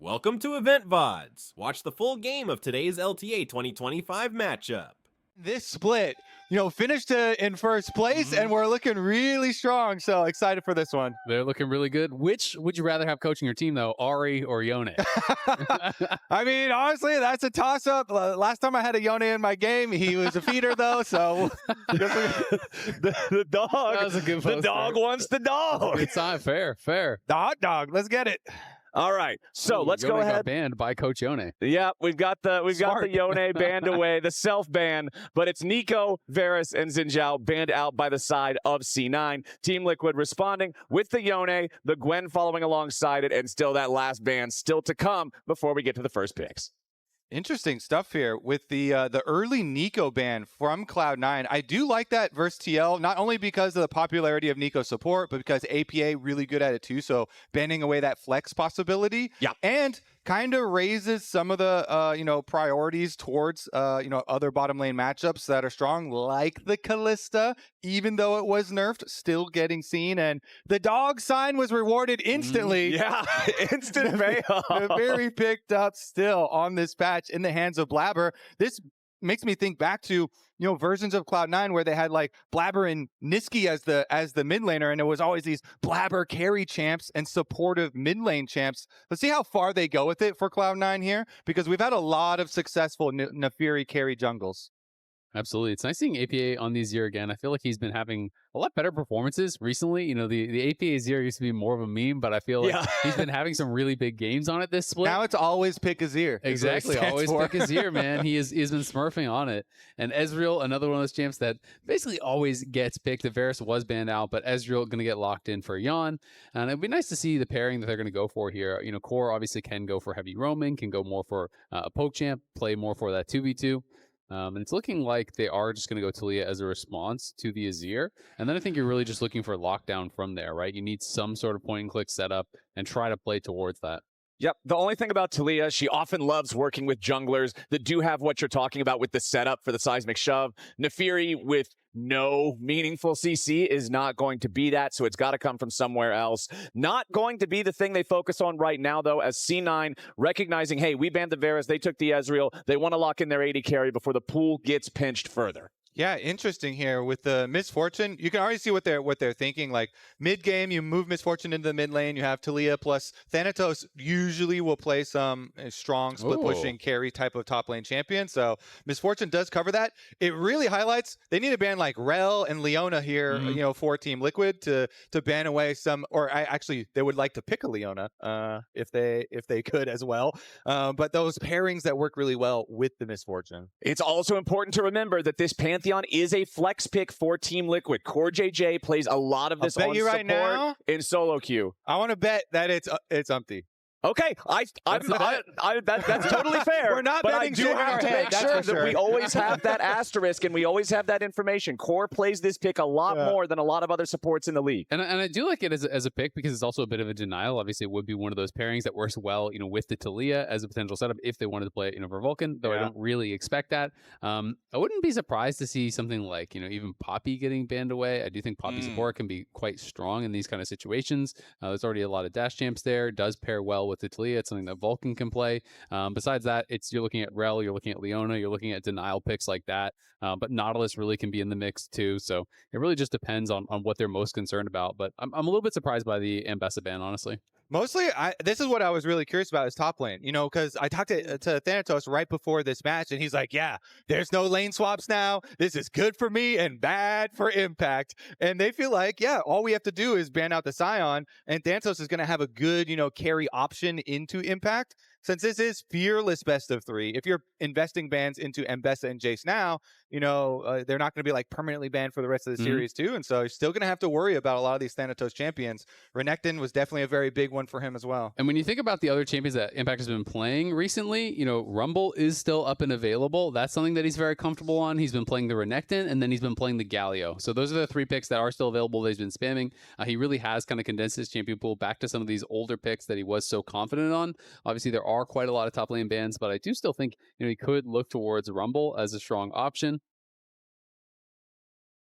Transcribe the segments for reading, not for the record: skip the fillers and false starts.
Welcome to Loleventvods. Watch the full game of today's LTA 2025 matchup. This split, finished in first place, and we're looking really strong. So excited for this one. They're looking really good. Which would you rather have coaching your team, though, Ari or Yone? I mean, honestly, that's a toss-up. Last time I had a Yone in my game, he was a feeder, though. So the dog. That was a good The dog wants the dog. It's not fair. The hot dog. Let's get it. All right, so let's Yone go ahead. Got banned by Coach Yone. Yeah, we've got the Smart. Yone banned away, the self ban, but it's Nico, Varus, and Xinjiao banned out by the side of C9. Team Liquid responding with the Yone, the Gwen following alongside it, and still that last ban still to come before we get to the first picks. Interesting stuff here with the early Nico ban from Cloud9. I do like that versus TL, not only because of the popularity of Nico support, but because APA really good at it too. So banning away that flex possibility. Yeah. And kind of raises some of the priorities towards other bottom lane matchups that are strong, like the Kalista, even though it was nerfed, still getting seen. And the dog sign was rewarded instantly. Yeah, instant payoff. Very picked up still on this patch in the hands of Blabber. This makes me think back to versions of Cloud9 where they had like Blabber and Niski as the mid laner, and it was always these Blabber carry champs and supportive mid lane champs. Let's see how far they go with it for Cloud9 here, because we've had a lot of successful Nefiri carry jungles. Absolutely. It's nice seeing APA on the Azir again. I feel like he's been having a lot better performances recently. The APA Azir used to be more of a meme, but I feel like he's been having some really big games on it this split. Now it's always pick Azir. Exactly. Always pick Azir, man. He's been smurfing on it. And Ezreal, another one of those champs that basically always gets picked. The Varus was banned out, but Ezreal going to get locked in for Yon. And it'd be nice to see the pairing that they're going to go for here. Core obviously can go for heavy roaming, can go more for a poke champ, play more for that 2v2. And it's looking like they are just going to go Talia as a response to the Azir. And then I think you're really just looking for lockdown from there, right? You need some sort of point and click setup and try to play towards that. Yep. The only thing about Talia, she often loves working with junglers that do have what you're talking about with the setup for the seismic shove. Nefiri with no meaningful CC is not going to be that, so it's got to come from somewhere else. Not going to be the thing they focus on right now, though, as C9 recognizing, hey, we banned the Varus, they took the Ezreal, they want to lock in their AD carry before the pool gets pinched further. Yeah, interesting here with the Misfortune. You can already see what they're thinking. Like mid game, you move Misfortune into the mid lane. You have Talia plus Thanatos. Usually will play some strong split pushing carry type of top lane champion. So Misfortune does cover that. It really highlights they need to ban like Rel and Leona here. For Team Liquid to ban away some. Or actually they would like to pick a Leona if they could as well. But those pairings that work really well with the Misfortune. It's also important to remember that this Pantheon is a flex pick for Team Liquid. Core JJ plays a lot of this on support now, in solo queue. I want to bet that it's empty. Okay, that's totally fair. We're not but betting I do have to make sure that we always have that asterisk and we always have that information. Core plays this pick a lot more than a lot of other supports in the league. And I do like it as a pick because it's also a bit of a denial. Obviously, it would be one of those pairings that works well, with the Talia as a potential setup if they wanted to play it, for Vulcan, though I don't really expect that. I wouldn't be surprised to see something like, even Poppy getting banned away. I do think Poppy support can be quite strong in these kind of situations. There's already a lot of dash champs there. Does pair well with the Talia. It's something that Vulcan can play. Besides that, you're looking at Rel, you're looking at Leona, you're looking at denial picks like that. But Nautilus really can be in the mix too. So it really just depends on what they're most concerned about. But I'm a little bit surprised by the Ambessa ban, honestly. Mostly, this is what I was really curious about is top lane, because I talked to Thanatos right before this match, and he's like, yeah, there's no lane swaps now. This is good for me and bad for Impact. And they feel like, yeah, all we have to do is ban out the Scion, and Thanatos is going to have a good, carry option into Impact. Since this is fearless best of 3, if you're investing bans into Ambessa and Jace now, they're not going to be like permanently banned for the rest of the series too. And so you're still going to have to worry about a lot of these Thanatos champions. Renekton was definitely a very big one for him as well. And when you think about the other champions that Impact has been playing recently, Rumble is still up and available. That's something that he's very comfortable on. He's been playing the Renekton and then he's been playing the Galio. So those are the 3 picks that are still available that he's been spamming. He really has kind of condensed his champion pool back to some of these older picks that he was so confident on. Obviously, there are quite a lot of top lane bans, but I do still think he could look towards Rumble as a strong option.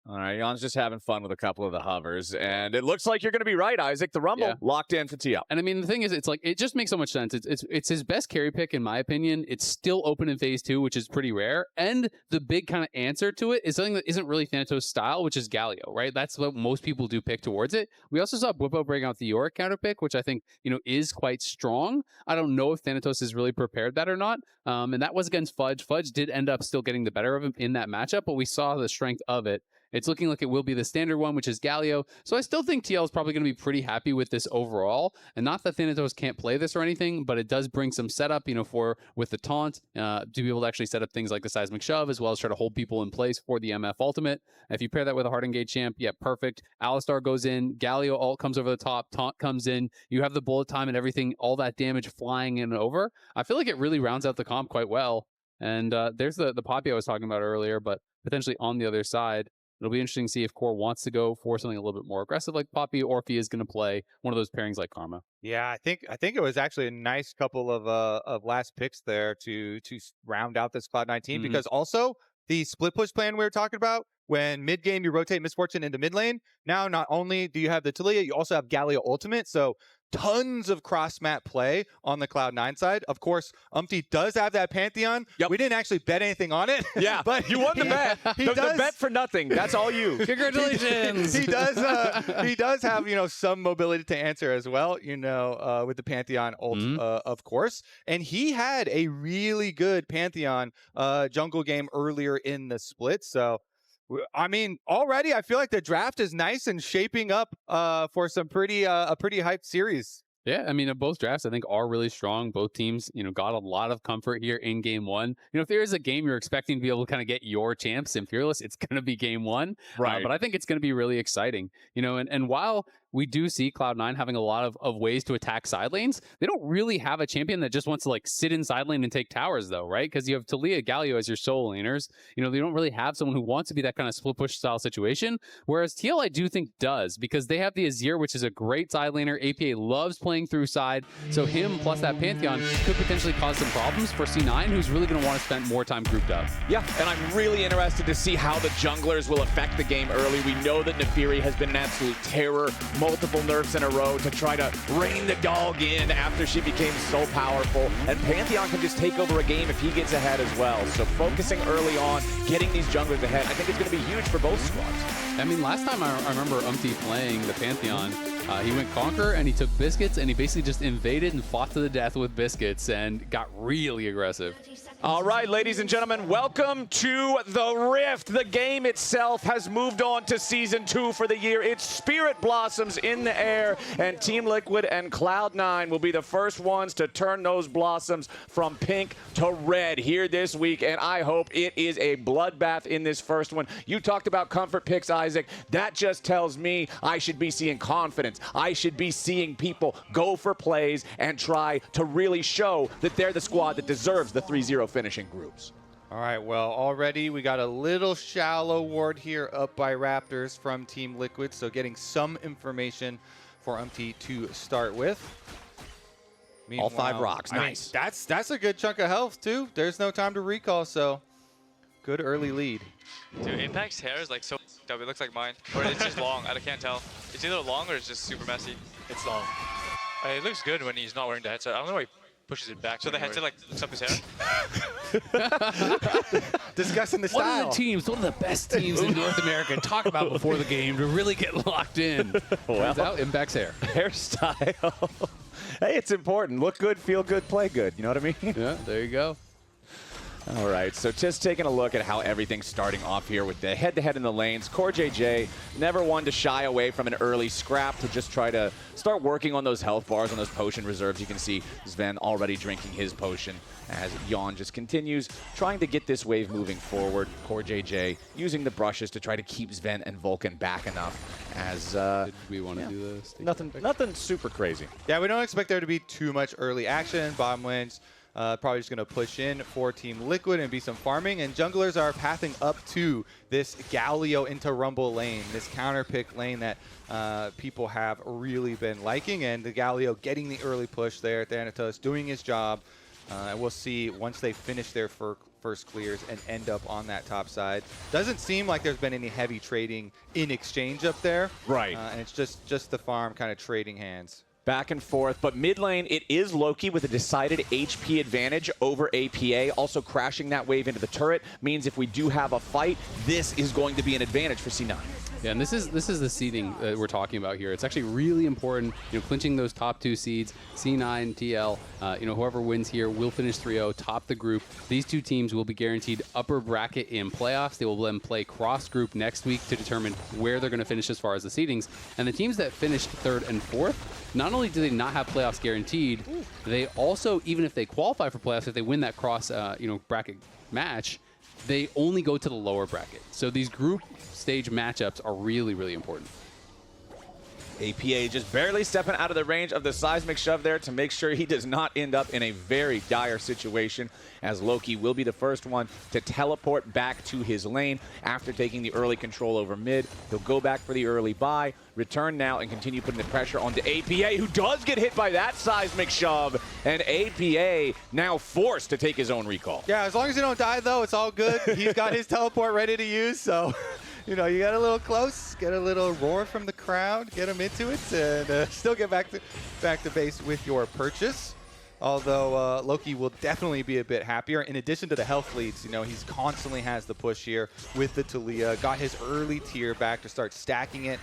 All right, Jan's just having fun with a couple of the hovers, and it looks like you're going to be right, Isaac. The Rumble locked in for TL. And I mean, the thing is, it's like, it just makes so much sense. It's his best carry pick, in my opinion. It's still open in phase 2, which is pretty rare. And the big kind of answer to it is something that isn't really Thanatos style, which is Galio, right? That's what most people do pick towards it. We also saw Bwipo bring out the Yorick counter pick, which I think, is quite strong. I don't know if Thanatos has really prepared that or not. And that was against Fudge. Fudge did end up still getting the better of him in that matchup, but we saw the strength of it. It's looking like it will be the standard one, which is Galio. So I still think TL is probably going to be pretty happy with this overall. And not that Thanatos can't play this or anything, but it does bring some setup, with the taunt, to be able to actually set up things like the seismic shove, as well as try to hold people in place for the MF ultimate. If you pair that with a hard engage champ, yeah, perfect. Alistar goes in, Galio ult comes over the top, taunt comes in, you have the bullet time and everything, all that damage flying in and over. I feel like it really rounds out the comp quite well. And there's the Poppy I was talking about earlier, but potentially on the other side, it'll be interesting to see if Core wants to go for something a little bit more aggressive like Poppy, or if he is going to play one of those pairings like Karma. Yeah, I think it was actually a nice couple of last picks there to round out this Cloud9 team, because also the split push plan we were talking about, when mid game you rotate Misfortune into mid lane. Now not only do you have the Talia, you also have Galio ultimate, so tons of cross-map play on the Cloud9 side. Of course, does have that Pantheon. Yep. We didn't actually bet anything on it. Yeah, but you won the bet. The bet for nothing. That's all you. Congratulations. He does have, some mobility to answer as well, with the Pantheon ult, of course. And he had a really good Pantheon jungle game earlier in the split. So, I mean, already I feel like the draft is nice and shaping up for some a pretty hyped series. Yeah, I mean, both drafts I think are really strong. Both teams, got a lot of comfort here in game 1. If there is a game you're expecting to be able to kind of get your champs in Fearless, it's going to be game 1. Right. But I think it's going to be really exciting. And while we do see Cloud9 having a lot of ways to attack side lanes, they don't really have a champion that just wants to sit in side lane and take towers though, right? Because you have Talia, Galio as your solo laners. They don't really have someone who wants to be that kind of split push style situation. Whereas TL I do think does, because they have the Azir, which is a great side laner. APA loves playing through side. So him plus that Pantheon could potentially cause some problems for C9, who's really going to want to spend more time grouped up. Yeah, and I'm really interested to see how the junglers will affect the game early. We know that Nefiri has been an absolute terror, multiple nerfs in a row to try to rein the dog in after she became so powerful. And Pantheon can just take over a game if he gets ahead as well. So focusing early on, getting these junglers ahead, I think it's going to be huge for both squads. I mean, last time I remember playing the Pantheon, he went Conquer and he took Biscuits and he basically just invaded and fought to the death with Biscuits and got really aggressive. All right, ladies and gentlemen, welcome to the Rift. The game itself has moved on to Season 2 for the year. It's Spirit Blossoms in the air, and Team Liquid and Cloud9 will be the first ones to turn those blossoms from pink to red here this week, and I hope it is a bloodbath in this first one. You talked about comfort picks, Isaac. That just tells me I should be seeing confidence. I should be seeing people go for plays and try to really show that they're the squad that deserves the 3-0 finishing groups. All right, well, already we got a little shallow ward here up by Raptors from Team Liquid, so getting some information for to start with. All 5 rocks, nice. I mean, that's a good chunk of health, too. There's no time to recall, so good early lead. Dude, Impact's hair is so up. It looks like mine. Or it's just long. I can't tell. It's either long or it's just super messy. It's long. It looks good when he's not wearing the headset. I don't know why he pushes it back. So the headset lifts up his hair? Discussing the style. One of the best teams in North America talk about before the game to really get locked in. Turns out Impact's hair. Hairstyle. Hey, it's important. Look good, feel good, play good. You know what I mean? Yeah, there you go. All right, so just taking a look at how everything's starting off here with the head-to-head in the lanes. Core JJ, never one to shy away from an early scrap to just try to start working on those health bars, on those potion reserves. You can see Sven already drinking his potion as Jan just continues trying to get this wave moving forward. Core JJ using the brushes to try to keep Sven and Vulcan back enough as... Did we want to do this? Nothing super crazy. Yeah, we don't expect there to be too much early action. Bottom lanes probably just going to push in for Team Liquid and be some farming. And junglers are pathing up to this Galio into Rumble lane, this counter pick lane that people have really been liking. And the Galio getting the early push there. Thanatos doing his job. And we'll see once they finish their first clears and end up on that top side. Doesn't seem like there's been any heavy trading in exchange up there. Right. And it's just the farm kind of trading hands. Back and forth, but mid lane, it is Loki with a decided HP advantage over APA. Also crashing that wave into the turret means if we do have a fight, this is going to be an advantage for C9. Yeah, and this is the seeding that we're talking about here. It's actually really important, clinching those top 2 seeds, C9, TL, whoever wins here will finish 3-0, top the group. These 2 teams will be guaranteed upper bracket in playoffs. They will then play cross group next week to determine where they're going to finish as far as the seedings. And the teams that finished 3rd and 4th, not only do they not have playoffs guaranteed, they also, even if they qualify for playoffs, if they win that cross, bracket match, they only go to the lower bracket. So these group stage matchups are really, really important. APA just barely stepping out of the range of the seismic shove there to make sure he does not end up in a very dire situation, as Loki will be the first one to teleport back to his lane after taking the early control over mid. He'll go back for the early buy, return now, and continue putting the pressure onto APA, who does get hit by that seismic shove, and APA now forced to take his own recall. Yeah, as long as you don't die, though, it's all good. He's got his teleport ready to use, so... you got a little close, get a little roar from the crowd, get him into it, and still get back to base with your purchase. Although Loki will definitely be a bit happier. In addition to the health leads, he's constantly has the push here with the Taliyah. Got his early tier back to start stacking it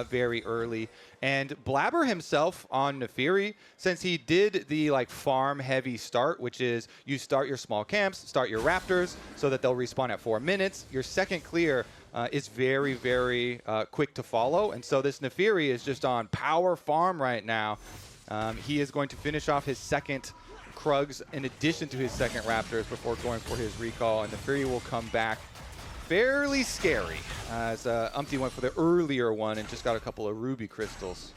very early. And Blabber himself on Nefiri, since he did the farm heavy start, which is you start your small camps, start your raptors so that they'll respawn at 4 minutes. Your second clear is very, very quick to follow. And so this Nefiri is just on power farm right now. He is going to finish off his second Krugs in addition to his second Raptors before going for his recall. And Nefiri will come back fairly scary as Umpty went for the earlier one and just got a couple of ruby crystals.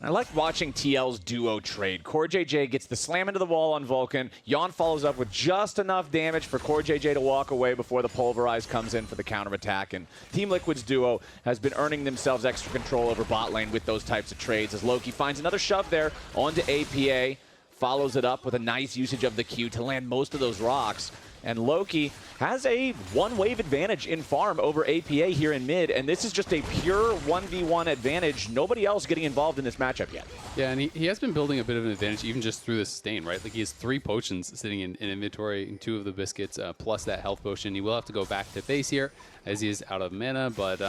I like watching TL's duo trade. CoreJJ gets the slam into the wall on Vulcan. Yon follows up with just enough damage for CoreJJ to walk away before the Pulverize comes in for the counterattack. And Team Liquid's duo has been earning themselves extra control over bot lane with those types of trades, as Loki finds another shove there onto APA, follows it up with a nice usage of the Q to land most of those rocks. And Loki has a one-wave advantage in farm over APA here in mid, and this is just a pure 1v1 advantage. Nobody else getting involved in this matchup yet. Yeah, and he has been building a bit of an advantage even just through the sustain, right? Like he has 3 potions sitting in inventory and 2 of the biscuits plus that health potion. He will have to go back to base here as he is out of mana, but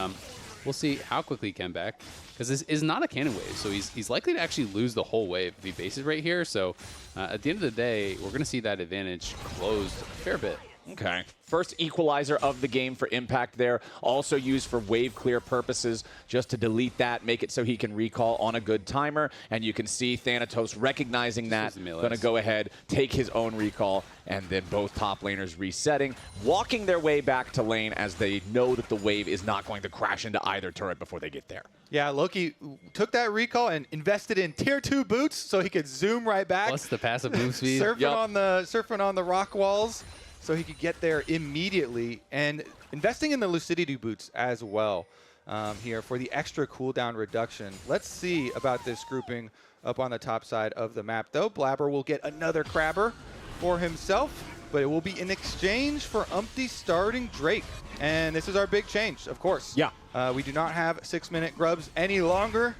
we'll see how quickly he can back, because this is not a cannon wave, so he's likely to actually lose the whole wave if he bases right here. So at the end of the day, we're going to see that advantage closed a fair bit. Okay. First equalizer of the game for Impact there. Also used for wave clear purposes, just to delete that, make it so he can recall on a good timer. And you can see Thanatos recognizing that, going to go ahead, take his own recall, and then both top laners resetting, walking their way back to lane as they know that the wave is not going to crash into either turret before they get there. Yeah, Loki took that recall and invested in tier 2 boots so he could zoom right back. Plus the passive move speed. surfing on the rock walls, so he could get there immediately, and investing in the Lucidity boots as well here for the extra cooldown reduction. Let's see about this grouping up on the top side of the map, though. Blabber will get another Crabber for himself, but it will be in exchange for Umpty starting Drake. And this is our big change, of course. Yeah. We do not have 6-minute grubs any longer.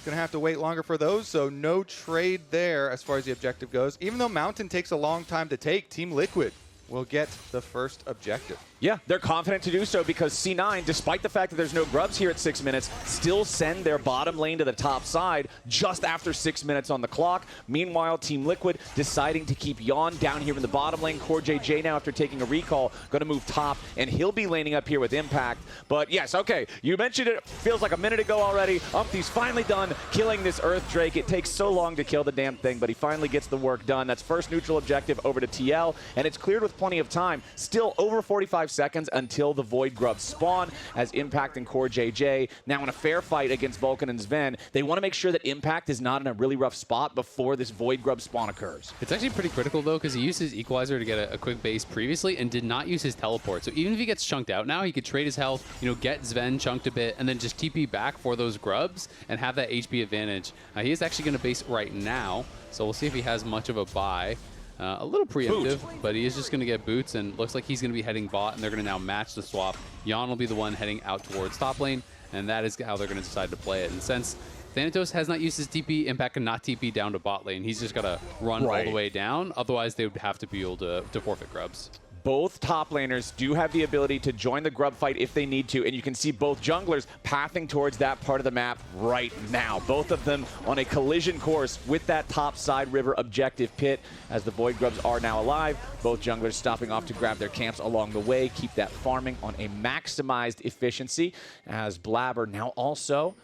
Gonna have to wait longer for those, so no trade there as far as the objective goes. Even though Mountain takes a long time to take, Team Liquid will get the first objective. Yeah, they're confident to do so because C9, despite the fact that there's no grubs here at 6 minutes, still send their bottom lane to the top side just after 6 minutes on the clock. Meanwhile, Team Liquid deciding to keep Yon down here in the bottom lane. CoreJJ now, after taking a recall, going to move top, and he'll be laning up here with Impact. But yes, okay, you mentioned it, feels like a minute ago already. Umpty's finally done killing this Earth Drake. It takes so long to kill the damn thing, but he finally gets the work done. That's first neutral objective over to TL, and it's cleared with plenty of time. Still over 45 seconds until the Void Grubs spawn, as Impact and CoreJJ now in a fair fight against Vulcan and Sven. They want to make sure that Impact is not in a really rough spot before this Void Grub spawn occurs. It's actually pretty critical, though, because he used his Equalizer to get a quick base previously and did not use his teleport. So even if he gets chunked out now, he could trade his health, get Sven chunked a bit, and then just TP back for those grubs and have that HP advantage. He is actually going to base right now, so we'll see if he has much of a buy. A little preemptive, but he is just going to get boots, and looks like he's going to be heading bot, and they're going to now match the swap. Jan will be the one heading out towards top lane, and that is how they're going to decide to play it. And since Thanatos has not used his TP, Impact cannot TP down to bot lane. He's just got to run all the way down. Otherwise, they would have to be able to forfeit grubs. Both top laners do have the ability to join the grub fight if they need to, and you can see both junglers pathing towards that part of the map right now. Both of them on a collision course with that top side river objective pit, as the Void Grubs are now alive. Both junglers stopping off to grab their camps along the way, keep that farming on a maximized efficiency, as Blabber now also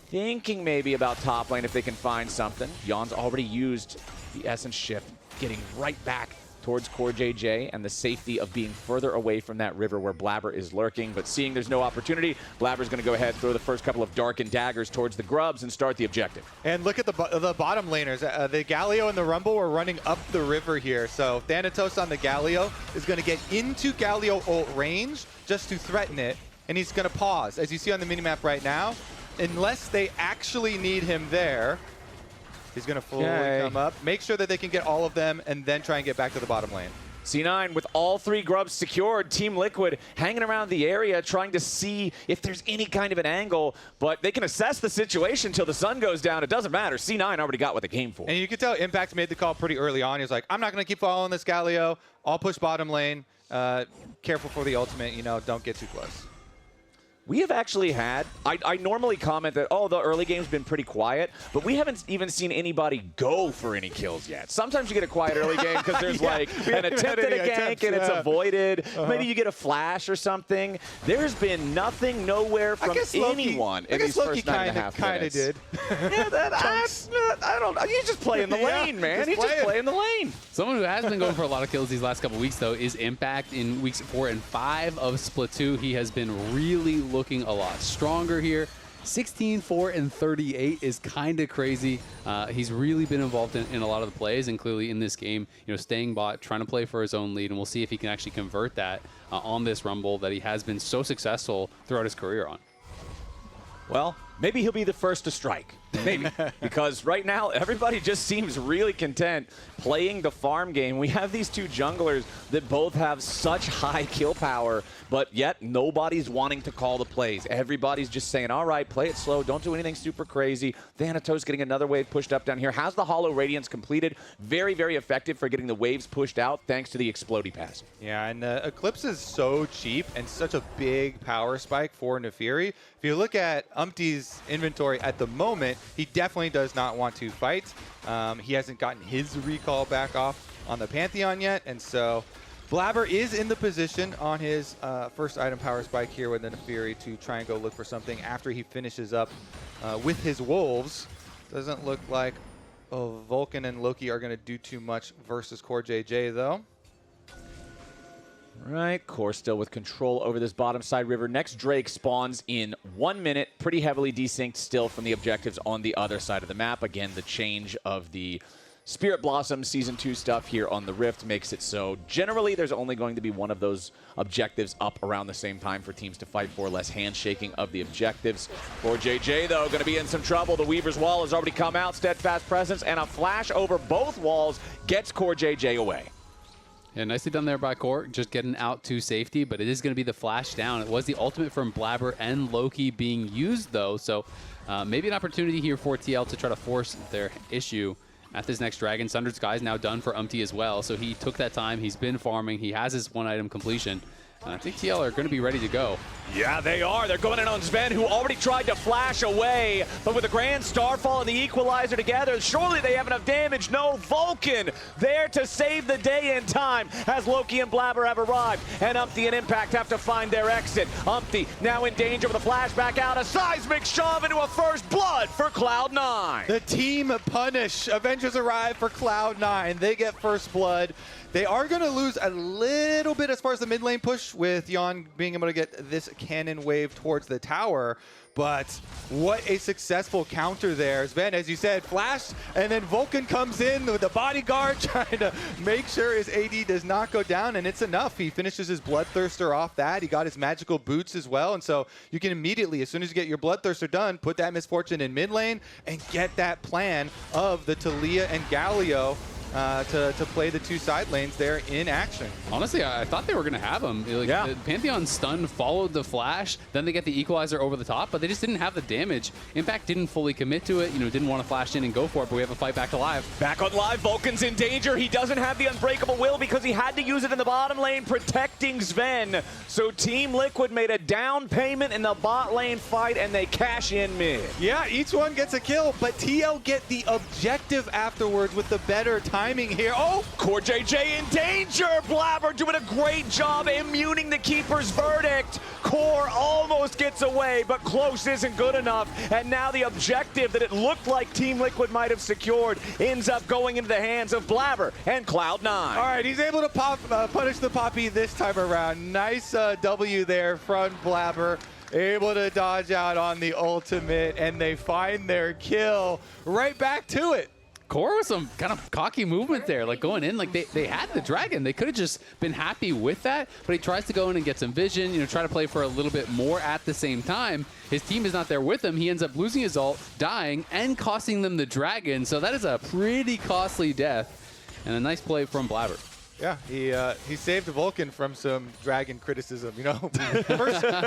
thinking maybe about top lane if they can find something. Jan's already used the Essence Shift, getting right back towards Core JJ and the safety of being further away from that river where Blabber is lurking. But seeing there's no opportunity, Blabber's going to go ahead, throw the first couple of darkened daggers towards the grubs and start the objective. And look at the bottom laners. The Galio and the Rumble are running up the river here. So Thanatos on the Galio is going to get into Galio ult range just to threaten it. And he's going to pause, as you see on the minimap right now. Unless they actually need him there, he's going to fully come up. Make sure that they can get all of them and then try and get back to the bottom lane. C9 with all 3 grubs secured. Team Liquid hanging around the area trying to see if there's any kind of an angle, but they can assess the situation until the sun goes down. It doesn't matter. C9 already got what they came for. And you can tell Impact made the call pretty early on. He was like, I'm not going to keep following this Galio. I'll push bottom lane. Careful for the ultimate, you know, don't get too close. We have actually had, I normally comment that, oh, the early game's been pretty quiet, but we haven't even seen anybody go for any kills yet. Sometimes you get a quiet early game because there's like an attempt at a gank and it's avoided. Maybe you get a flash or something. There's been nothing nowhere from anyone in these first 9.5 minutes. Did. Yeah, I don't know. He's just playing the lane, man. He's just playing the lane. Someone who has been going for a lot of kills these last couple weeks, though, is Impact. In weeks 4 and 5 of Split 2, he has been really looking a lot stronger here. 16, 4, and 38 is kind of crazy. He's really been involved in a lot of the plays, and clearly in this game, you know, staying bot, trying to play for his own lead, and we'll see if he can actually convert that on this Rumble that he has been so successful throughout his career on. Well, maybe he'll be the first to strike. Maybe. Because right now, everybody just seems really content playing the farm game. We have these 2 junglers that both have such high kill power, but yet nobody's wanting to call the plays. Everybody's just saying, all right, play it slow. Don't do anything super crazy. Thanatos getting another wave pushed up down here. Has the Hollow Radiance completed. Very, very effective for getting the waves pushed out thanks to the Explodey passive. Yeah, and Eclipse is so cheap and such a big power spike for Nefiri. If you look at Umpty's inventory at the moment, he definitely does not want to fight. He hasn't gotten his recall back off on the Pantheon yet, and so Blabber is in the position on his first item power spike here with the Nefiri to try and go look for something after he finishes up with his Wolves. Doesn't look like Vulcan and Loki are going to do too much versus Core JJ, though. Right, Core still with control over this bottom side river. Next Drake spawns in 1 minute, pretty heavily desynced still from the objectives on the other side of the map. Again, the change of the Spirit Blossom Season 2 stuff here on the Rift makes it so generally there's only going to be one of those objectives up around the same time for teams to fight for, less handshaking of the objectives. For JJ, though, going to be in some trouble. The Weaver's Wall has already come out, Steadfast Presence, and a flash over both walls gets Core JJ away. Yeah, nicely done there by Core, just getting out to safety, but it is going to be the flash down. It was the ultimate from Blabber and Loki being used, though, so maybe an opportunity here for TL to try to force their issue at this next Dragon. Sundered Sky is now done for Umpty as well, so he took that time. He's been farming. He has his 1-item completion. I think TL are going to be ready to go. Yeah, they are. They're going in on Sven, who already tried to flash away. But with the Grand Starfall and the Equalizer together, surely they have enough damage. No, Vulcan there to save the day in time as Loki and Blabber have arrived. And Umpty and Impact have to find their exit. Umpty now in danger with a flashback out. A seismic shove into a first blood for Cloud9. The team punish. Avengers arrive for Cloud9. They get first blood. They are going to lose a little bit as far as the mid lane push with Jan being able to get this cannon wave towards the tower. But what a successful counter there. Sven, as you said, flashed, and then Vulcan comes in with the bodyguard trying to make sure his AD does not go down, and it's enough. He finishes his Bloodthirster off that. He got his magical boots as well, and so you can immediately, as soon as you get your Bloodthirster done, put that Misfortune in mid lane and get that plan of the Taliyah and Galio to play the two side lanes there in action. Honestly, I thought they were going to have him. Like, the Pantheon stun followed the flash, then they get the equalizer over the top, but they just didn't have the damage. Impact didn't fully commit to it, didn't want to flash in and go for it, but we have a fight back to live. Back on live, Vulcan's in danger. He doesn't have the unbreakable will because he had to use it in the bottom lane, protecting Sven. So Team Liquid made a down payment in the bot lane fight, and they cash in mid. Yeah, each one gets a kill, but TL get the objective afterwards with the better timing here. Oh, Core JJ in danger. Blabber doing a great job immuning the keeper's verdict. Core almost gets away, but close isn't good enough. And now the objective that it looked like Team Liquid might have secured ends up going into the hands of Blabber and Cloud9. All right, he's able to punish the Poppy this time around. Nice W there from Blabber. Able to dodge out on the ultimate, and they find their kill. Right back to it. Core with some kind of cocky movement there, like going in, like they had the dragon. They could have just been happy with that, but he tries to go in and get some vision, try to play for a little bit more at the same time. His team is not there with him. He ends up losing his ult, dying, and costing them the dragon. So that is a pretty costly death, and a nice play from Blabber. Yeah, he saved Vulcan from some dragon criticism,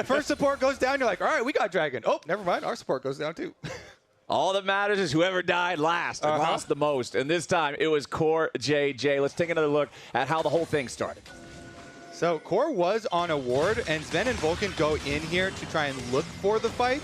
First support goes down, you're like, all right, we got dragon. Oh, never mind, our support goes down too. All that matters is whoever died last and lost the most. And this time it was Core JJ. Let's take another look at how the whole thing started. So Core was on a ward, and Sven and Vulcan go in here to try and look for the fight.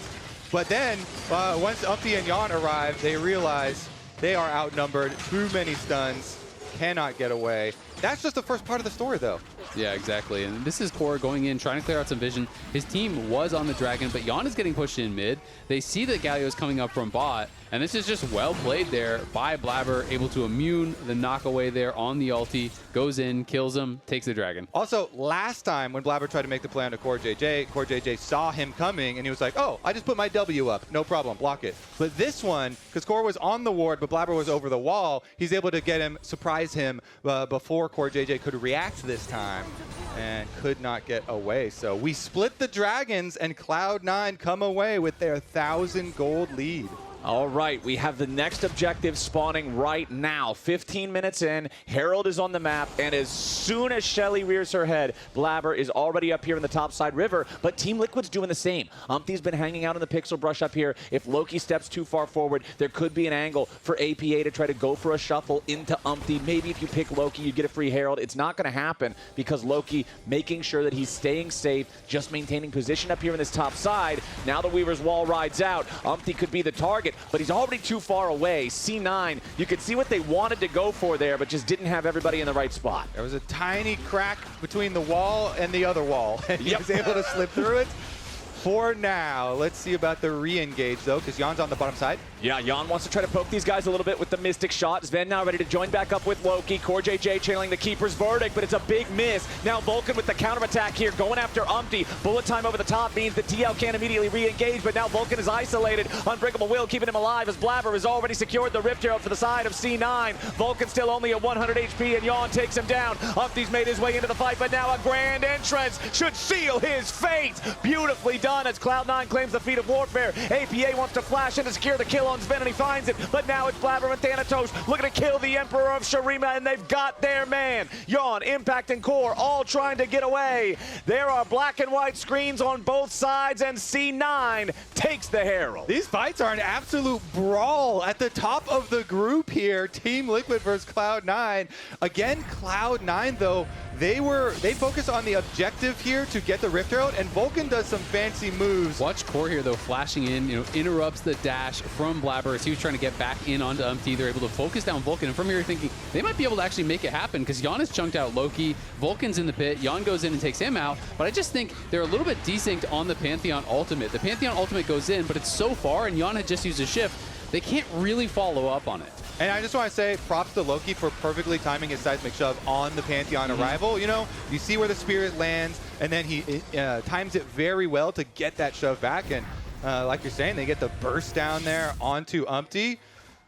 But then, once Umpty and Jan arrive, they realize they are outnumbered. Too many stuns, cannot get away. That's just the first part of the story, though. Yeah, exactly. And this is Core going in, trying to clear out some vision. His team was on the dragon, but Jan is getting pushed in mid. They see that Galio is coming up from bot, and this is just well played there by Blabber, able to immune the knockaway there on the ulti, goes in, kills him, takes the dragon. Also, last time when Blabber tried to make the play onto Core JJ saw him coming, and he was like, oh, I just put my W up. No problem, block it. But this one, because Core was on the ward, but Blabber was over the wall, he's able to get him, surprise him before Core JJ could react this time, and could not get away. So we split the dragons, and Cloud9 come away with their 1,000 gold lead. All right, we have the next objective spawning right now. 15 minutes in, Herald is on the map, and as soon as Shelly rears her head, Blabber is already up here in the topside river, but Team Liquid's doing the same. Umpty's been hanging out in the pixel brush up here. If Loki steps too far forward, there could be an angle for APA to try to go for a shuffle into Umpty. Maybe if you pick Loki, you get a free Herald. It's not going to happen because Loki making sure that he's staying safe, just maintaining position up here in this top side. Now the Weaver's wall rides out. Umpty could be the target, but he's already too far away. C9, you could see what they wanted to go for there, but just didn't have everybody in the right spot. There was a tiny crack between the wall and the other wall, and he was able to slip through it. For now, let's see about the re-engage, though, because Jan's on the bottom side. Yeah, Jan wants to try to poke these guys a little bit with the Mystic shot. Sven now ready to join back up with Loki. Core JJ channeling the Keeper's verdict, but it's a big miss. Now Vulcan with the counterattack here, going after Umpty. Bullet time over the top means the TL can't immediately re-engage, but now Vulcan is isolated. Unbreakable Will keeping him alive as Blabber has already secured the Rift Herald for the side of C9. Vulcan still only at 100 HP, and Jan takes him down. Umpty's made his way into the fight, but now a grand entrance should seal his fate. Beautifully done as Cloud9 claims the feat of warfare. APA wants to flash in to secure the kill on Sven, and he finds it, but now it's Blabber and Thanatos looking to kill the Emperor of Shurima, and they've got their man. Jan, Impact, and Core all trying to get away. There are black and white screens on both sides, and C9 takes the Herald. These fights are an absolute brawl at the top of the group here. Team Liquid versus Cloud9. Again, Cloud9, though, they focus on the objective here to get the Rift Herald, and Vulcan does some fancy moves. Watch Core here, though, flashing in, interrupts the dash from Blabber as he was trying to get back in onto Umpty. They're able to focus down Vulcan, and from here you're thinking they might be able to actually make it happen because Jan has chunked out Loki. Vulcan's in the pit. Jan goes in and takes him out, but I just think they're a little bit desynced on the Pantheon ultimate. The Pantheon ultimate goes in, but it's so far, and Jan had just used a shift. They can't really follow up on it. And I just want to say props to Loki for perfectly timing his seismic shove on the Pantheon arrival. You see where the Spirit lands, and then he times it very well to get that shove back. And like you're saying, they get the burst down there onto Umpty.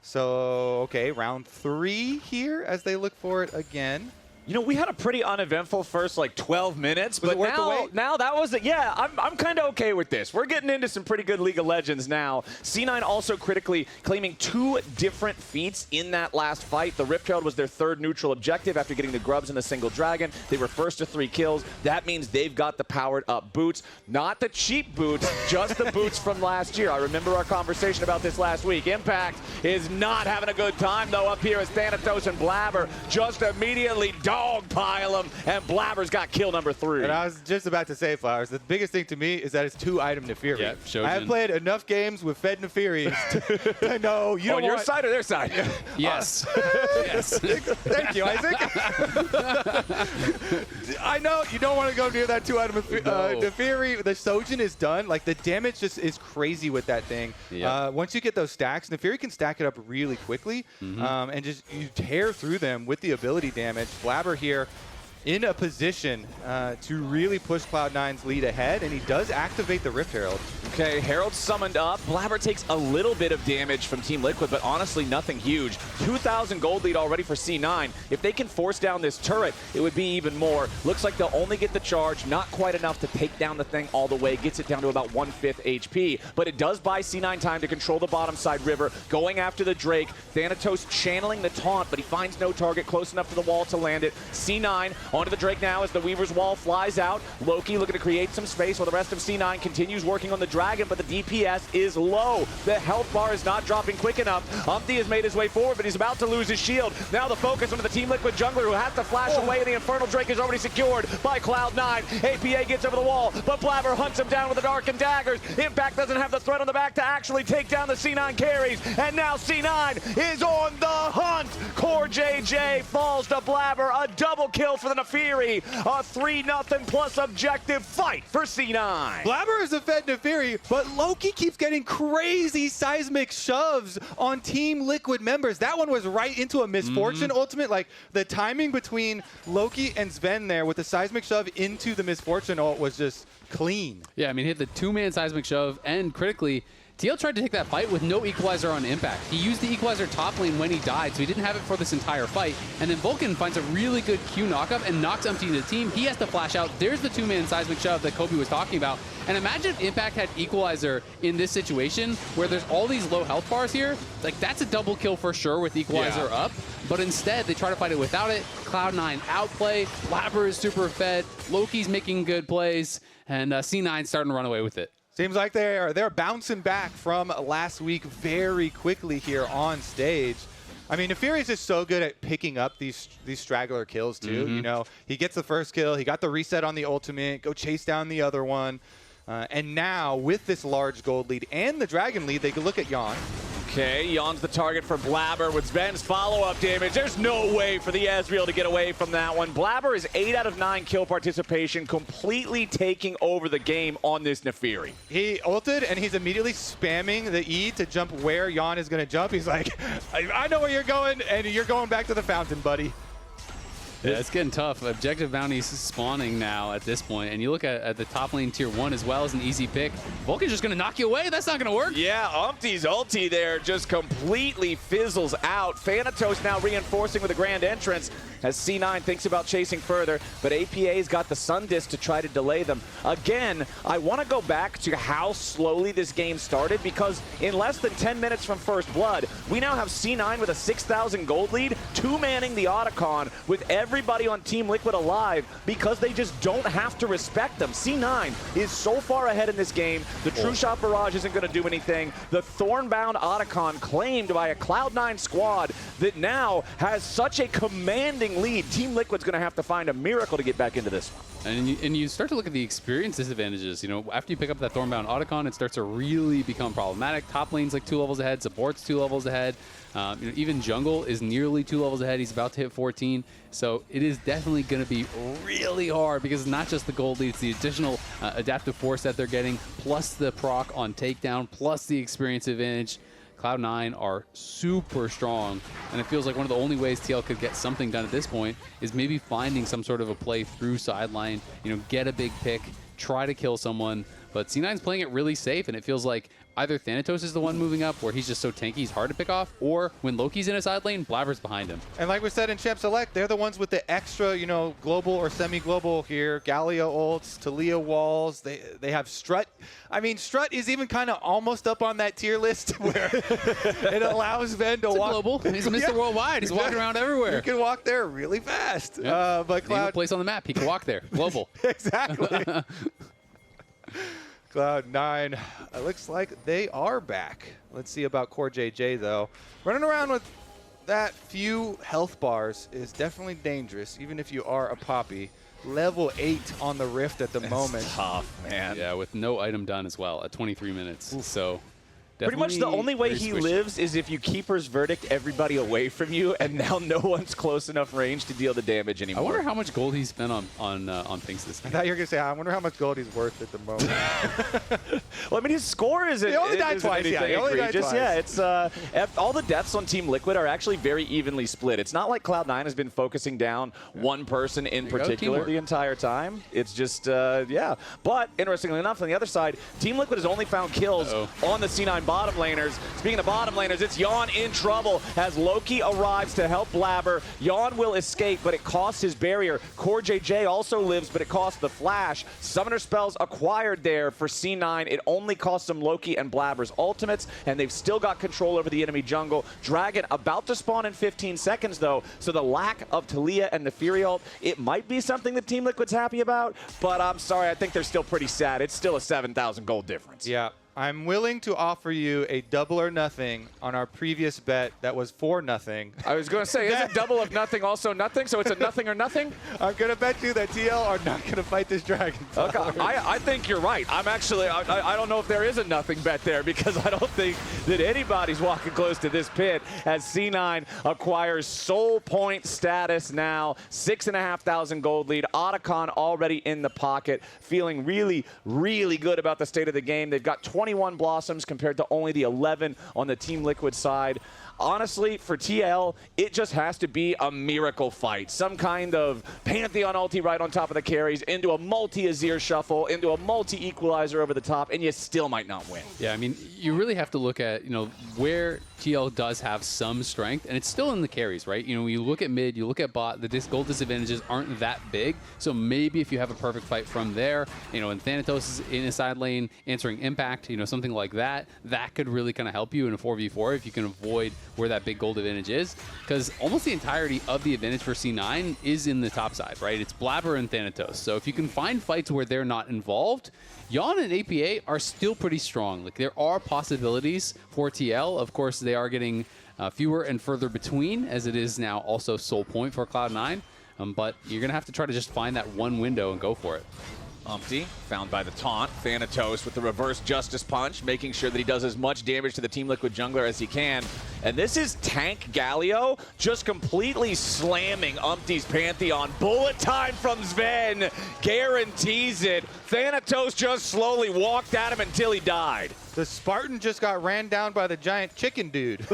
So, okay, round 3 here as they look for it again. You know, we had a pretty uneventful first like 12 minutes, Was but it worth the wait? now that was it. Yeah, I'm kind of okay with this. We're getting into some pretty good League of Legends now. C9 also critically claiming 2 different feats in that last fight. The Rift Herald was their 3rd neutral objective after getting the grubs and the single dragon. They were first to 3 kills. That means they've got the powered up boots, not the cheap boots, just the boots from last year. I remember our conversation about this last week. Impact is not having a good time though up here as Thanatos and Blabber just immediately dogpile him, and Blabber's got kill number 3. And I was just about to say, Flowers, the biggest thing to me is that it's 2-item Nefiri. Yeah, Shojin. I have played enough games with Fed Nefiris to know you don't On your want... side or their side? Yes. Yes. Thank you, Isaac. I know you don't want to go near that 2-item Nefiri. The Shojin is done. Like, the damage just is crazy with that thing. Yep. Once you get those stacks, Nefiri can stack it up really quickly, and just you tear through them with the ability damage. Blabber here in a position to really push Cloud9's lead ahead, and he does activate the Rift Herald. Okay, Herald summoned up. Blabber takes a little bit of damage from Team Liquid, but honestly nothing huge. 2,000 gold lead already for C9. If they can force down this turret, it would be even more. Looks like they'll only get the charge, not quite enough to take down the thing all the way. Gets it down to about 1/5 HP, but it does buy C9 time to control the bottom side river, going after the Drake. Thanatos channeling the taunt, but he finds no target close enough to the wall to land it. C9 onto the Drake now as the Weaver's Wall flies out. Loki looking to create some space while the rest of C9 continues working on the Dragon, but the DPS is low. The health bar is not dropping quick enough. Umpty has made his way forward, but he's about to lose his shield. Now the focus onto the Team Liquid jungler who has to flash away, and the Infernal Drake is already secured by Cloud9. APA gets over the wall, but Blabber hunts him down with the Dark and Daggers. Impact doesn't have the threat on the back to actually take down the C9 carries, and now C9 is on the hunt. Core JJ falls to Blabber, a double kill for the Nefiri. A 3-0 plus objective fight for C9. Blabber is a Fed Nefiri, but Loki keeps getting crazy seismic shoves on Team Liquid members. That one was right into a Misfortune ultimate. Like, the timing between Loki and Sven there with the seismic shove into the Misfortune ult was just clean. Yeah, I mean, hit the 2-man seismic shove, and critically, TL tried to take that fight with no equalizer on Impact. He used the equalizer top lane when he died, so he didn't have it for this entire fight. And then Vulcan finds a really good Q knockup and knocks Umpty to the team. He has to flash out. There's the 2-man seismic shove that Kobe was talking about. And imagine if Impact had equalizer in this situation where there's all these low health bars here. Like, that's a double kill for sure with equalizer up. But instead, they try to fight it without it. Cloud9 outplay. Blabber is super fed. Loki's making good plays. And C9 starting to run away with it. Seems like they're bouncing back from last week very quickly here on stage. I mean, Nefiri is just so good at picking up these straggler kills too. You know, he gets the first kill, he got the reset on the ultimate, go chase down the other one. And now, with this large gold lead and the dragon lead, they can look at Yon. Okay, Yon's the target for Blabber with Sven's follow-up damage. There's no way for the Ezreal to get away from that one. Blabber is 8 out of 9 kill participation, completely taking over the game on this Nefiri. He ulted, and he's immediately spamming the E to jump where Yon is going to jump. He's like, I know where you're going, and you're going back to the fountain, buddy. Yeah, it's getting tough. Objective bounties spawning now at this point, and you look at the top lane tier 1 as well as an easy pick. Vulcan's just going to knock you away. That's not going to work. Yeah, Umpty's ulti there just completely fizzles out. Thanatos now reinforcing with a grand entrance as C9 thinks about chasing further, but APA's got the Sun Disc to try to delay them. Again, I want to go back to how slowly this game started, because in less than 10 minutes from first blood, we now have C9 with a 6,000 gold lead, 2-manning the Otacon with everybody on Team Liquid alive because they just don't have to respect them. C9 is so far ahead in this game. The True Shot Barrage isn't going to do anything. The Thornbound Otacon claimed by a Cloud9 squad that now has such a commanding lead. Team Liquid's going to have to find a miracle to get back into this one. And you start to look at the experience disadvantages. You know, after you pick up that Thornbound Otacon, it starts to really become problematic. Top lane's like 2 levels ahead, support's 2 levels ahead. You know, even jungle is nearly 2 levels ahead. He's about to hit 14. So it is definitely going to be really hard, because it's not just the gold lead, it's the additional adaptive force that they're getting, plus the proc on takedown, plus the experience advantage. Cloud9 are super strong, and it feels like one of the only ways TL could get something done at this point is maybe finding some sort of a play through sideline, you know, get a big pick, try to kill someone. But C9's playing it really safe, and it feels like either Thanatos is the one moving up, where he's just so tanky he's hard to pick off, or when Loki's in a side lane, Blabber's behind him. And like we said in Champ Select, they're the ones with the extra, global or semi-global here. Galio ults, Taliyah walls. They have Strut. I mean, Strut is even kind of almost up on that tier list where it allows Ven to walk. Global. He's Mr. Worldwide. He's walking around everywhere. You can walk there really fast. Yeah. But Name a place on the map. He can walk there. Global. Exactly. Cloud9, it looks like they are back. Let's see about Core JJ, though. Running around with that few health bars is definitely dangerous, even if you are a Poppy. Level 8 on the Rift at the moment. Tough, man. Yeah, with no item done as well at 23 minutes. Oof. So pretty much the only way he lives is if you Keeper's Verdict everybody away from you, and now no one's close enough range to deal the damage anymore. I wonder how much gold he spent on things this game. I thought you were going to say, I wonder how much gold he's worth at the moment. Well, I mean, his score isn't. He only died twice, yeah. He only died twice. Yeah, it's all the deaths on Team Liquid are actually very evenly split. It's not like Cloud9 has been focusing down one person in particular the entire time. It's just, yeah. But interestingly enough, on the other side, Team Liquid has only found kills on the C9 bottom laners. Speaking of bottom laners, it's Yawn in trouble as Loki arrives to help Blabber. Yawn will escape, but it costs his barrier. Core JJ also lives, but it costs the flash. Summoner spells acquired there for C9. It only costs them Loki and Blabber's ultimates, and they've still got control over the enemy jungle. Dragon about to spawn in 15 seconds, though, so the lack of Taliyah and the Fury ult, it might be something that Team Liquid's happy about, but I'm sorry, I think they're still pretty sad. It's still a 7,000 gold difference. Yeah. I'm willing to offer you a double or nothing on our previous bet that was for nothing. I was going to say, isn't double of nothing also nothing? So it's a nothing or nothing? I'm going to bet you that TL are not going to fight this dragon. Okay, I think you're right. I'm actually, I don't know if there is a nothing bet there, because I don't think that anybody's walking close to this pit as C9 acquires soul point status now. 6,500 gold lead. Otacon already in the pocket, feeling really, really good about the state of the game. They've got 21 blossoms compared to only the 11 on the Team Liquid side. Honestly, for TL, it just has to be a miracle fight. Some kind of Pantheon ulti right on top of the carries, into a multi-Azir shuffle, into a multi-equalizer over the top, and you still might not win. Yeah, I mean, you really have to look at, where TL does have some strength, and it's still in the carries, right? You look at mid, you look at bot, the gold disadvantages aren't that big, so maybe if you have a perfect fight from there, and Thanatos is in a side lane answering impact, something like that, that could really kind of help you in a 4v4 if you can avoid where that big gold advantage is, because almost the entirety of the advantage for C9 is in the top side, right? It's Blabber and Thanatos. So if you can find fights where they're not involved, Yawn and APA are still pretty strong. Like, there are possibilities for TL. Of course, they are getting fewer and further between, as it is now also soul point for Cloud9. But you're going to have to try to just find that one window and go for it. Umpty, found by the taunt. Thanatos with the reverse Justice Punch, making sure that he does as much damage to the Team Liquid jungler as he can. And this is Tank Galio just completely slamming Umpty's Pantheon. Bullet time from Sven guarantees it. Thanatos just slowly walked at him until he died. The Spartan just got ran down by the giant chicken dude.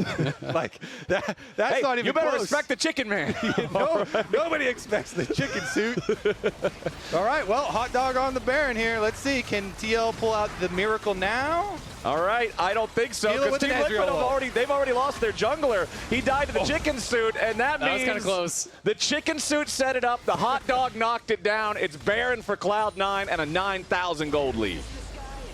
Like, that's not even you better close. respect the chicken man. Nobody expects the chicken suit. All right, well, hot dog on the Baron here. Let's see, can TL pull out the miracle now? All right, I don't think so, because Team Liquid they've already lost their jungler. He died to the chicken suit, and that means was kind of close. The chicken suit set it up, the hot dog knocked it down. It's Baron for Cloud9 and a 9,000 gold lead.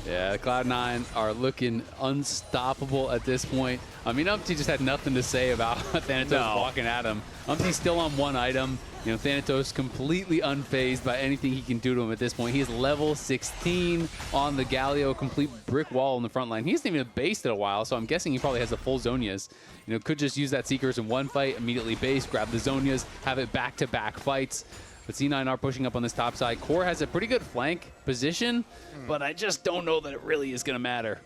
Yeah, the Cloud9 are looking unstoppable at this point. I mean, Umpty just had nothing to say about Thanatos walking at him. Umpty's still on one item. Thanatos completely unfazed by anything he can do to him at this point. He is level 16 on the Galio, complete brick wall in the front line. He hasn't even based in a while, so I'm guessing he probably has the full Zonias. Could just use that Seekers in one fight, immediately base, grab the Zonias, have it back-to-back fights. But C9 are pushing up on this top side. Core has a pretty good flank position, but I just don't know that it really is going to matter.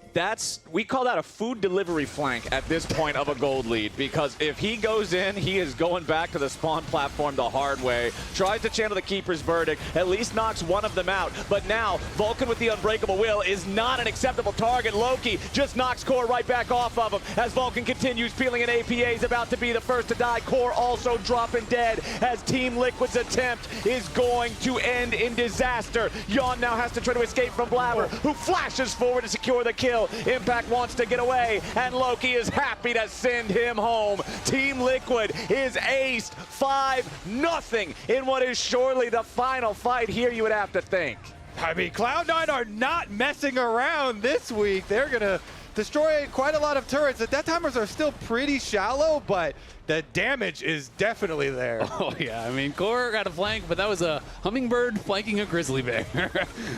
We call that a food delivery flank at this point of a gold lead, because if he goes in, he is going back to the spawn platform the hard way, tries to channel the Keeper's Verdict, at least knocks one of them out. But now, Vulcan with the Unbreakable Will is not an acceptable target. Loki just knocks Core right back off of him as Vulcan continues peeling, and APA is about to be the first to die. Core also dropping dead as Team Liquid's attempt is going to end in disaster. Yawn now has to try to escape from Blabber, who flashes forward to secure the kill. Impact wants to get away, and Loki is happy to send him home. Team Liquid is aced 5-0 in what is surely the final fight here, you would have to think. I mean, Cloud9 are not messing around this week. They're going to destroy quite a lot of turrets. The death timers are still pretty shallow, but the damage is definitely there. Oh, yeah. I mean, Core got a flank, but that was a hummingbird flanking a grizzly bear.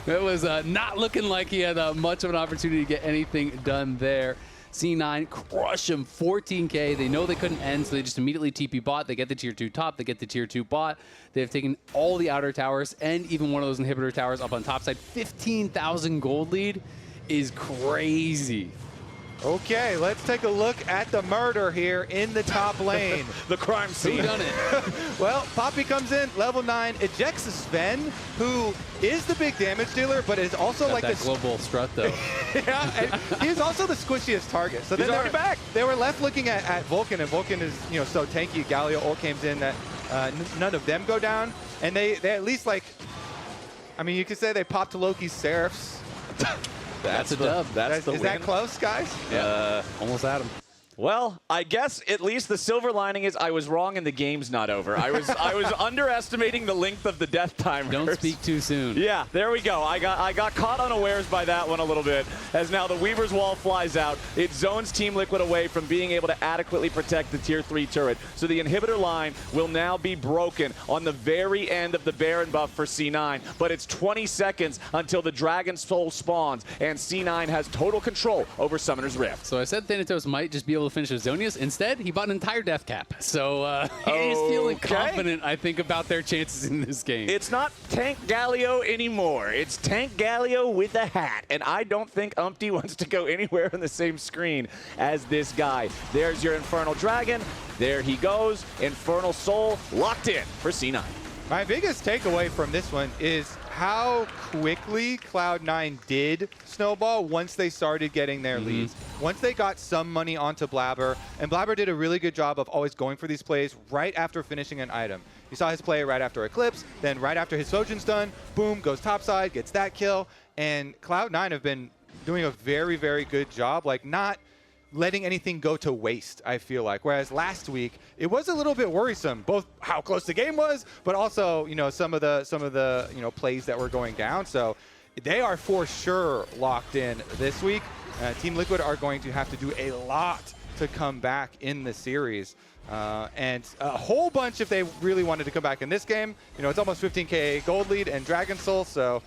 It was not looking like he had much of an opportunity to get anything done there. C9 crush him 14K. They know they couldn't end, so they just immediately TP bot. They get the tier 2 top. They get the tier 2 bot. They have taken all the outer towers and even one of those inhibitor towers up on top side. 15,000 gold lead is crazy. Okay, let's take a look at the murder here in the top lane. The crime scene. Who done it? Well, Poppy comes in, level 9, ejects Sven, who is the big damage dealer, but is also Got like that the global strut, though. yeah, and he's also the squishiest target. So then already back. They were left looking at Vulcan, and Vulcan is so tanky. Galio ult comes in that none of them go down, and they at least I mean, you could say they popped Loki's Seraphs. That's a dub. That's the Is win. that close, guys? Almost at him. Well, I guess at least the silver lining is I was wrong and the game's not over. I was underestimating the length of the death timers. Don't speak too soon. Yeah, there we go. I got caught unawares by that one a little bit, as now the Weaver's Wall flies out. It zones Team Liquid away from being able to adequately protect the tier 3 turret. So the inhibitor line will now be broken on the very end of the Baron buff for C9. But it's 20 seconds until the Dragon Soul spawns, and C9 has total control over Summoner's Rift. So I said Thanatos might just be able to finish with Zonius. Instead, he bought an entire death cap. So he's feeling confident, I think, about their chances in this game. It's not Tank Galio anymore. It's Tank Galio with a hat. And I don't think Umpty wants to go anywhere on the same screen as this guy. There's your Infernal Dragon. There he goes. Infernal Soul locked in for C9. My biggest takeaway from this one is how quickly Cloud9 did snowball once they started getting their leads. Once they got some money onto Blabber, and Blabber did a really good job of always going for these plays right after finishing an item. You saw his play right after Eclipse, then right after his Sojourn's done, boom, goes topside, gets that kill, and Cloud9 have been doing a very, very good job, not letting anything go to waste, I feel like. Whereas last week, it was a little bit worrisome, both how close the game was, but also, some of the plays that were going down. So they are for sure locked in this week. Team Liquid are going to have to do a lot to come back in the series. And a whole bunch if they really wanted to come back in this game. It's almost 15K gold lead and Dragon Soul, so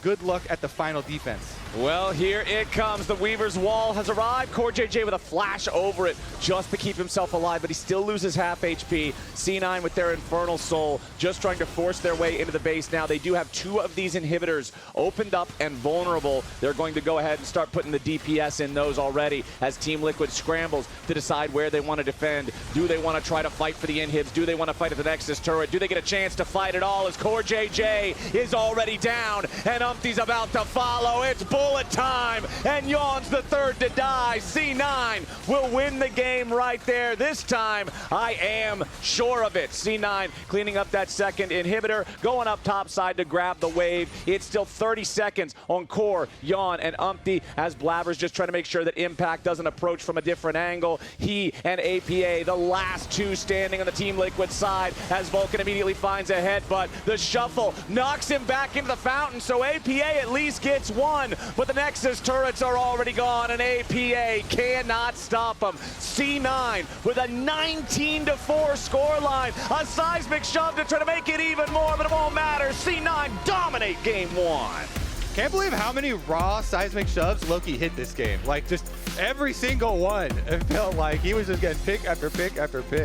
good luck at the final defense. Well, here it comes. The Weaver's Wall has arrived. Core JJ with a flash over it just to keep himself alive, but he still loses half HP. C9 with their Infernal Soul just trying to force their way into the base now. They do have 2 of these inhibitors opened up and vulnerable. They're going to go ahead and start putting the DPS in those already as Team Liquid scrambles to decide where they want to defend. Do they want to try to fight for the inhibs? Do they want to fight at the Nexus turret? Do they get a chance to fight at all as Core JJ is already down and Umpty's about to follow? It's bullet time, and Yawn's the third to die. C9 will win the game right there. This time, I am sure of it. C9 cleaning up that second inhibitor, going up top side to grab the wave. It's still 30 seconds on Core, Yawn, and Umpty as Blabber's just trying to make sure that Impact doesn't approach from a different angle. He and APA, the last 2 standing on the Team Liquid side as Vulcan immediately finds a headbutt. The shuffle knocks him back into the fountain, so APA at least gets 1, but the Nexus turrets are already gone, and APA cannot stop them. C9 with a 19-4 scoreline. A seismic shove to try to make it even more, but it won't matter. C9 dominate game 1. Can't believe how many raw seismic shoves Loki hit this game. Just every single one. It felt like he was just getting pick after pick after pick.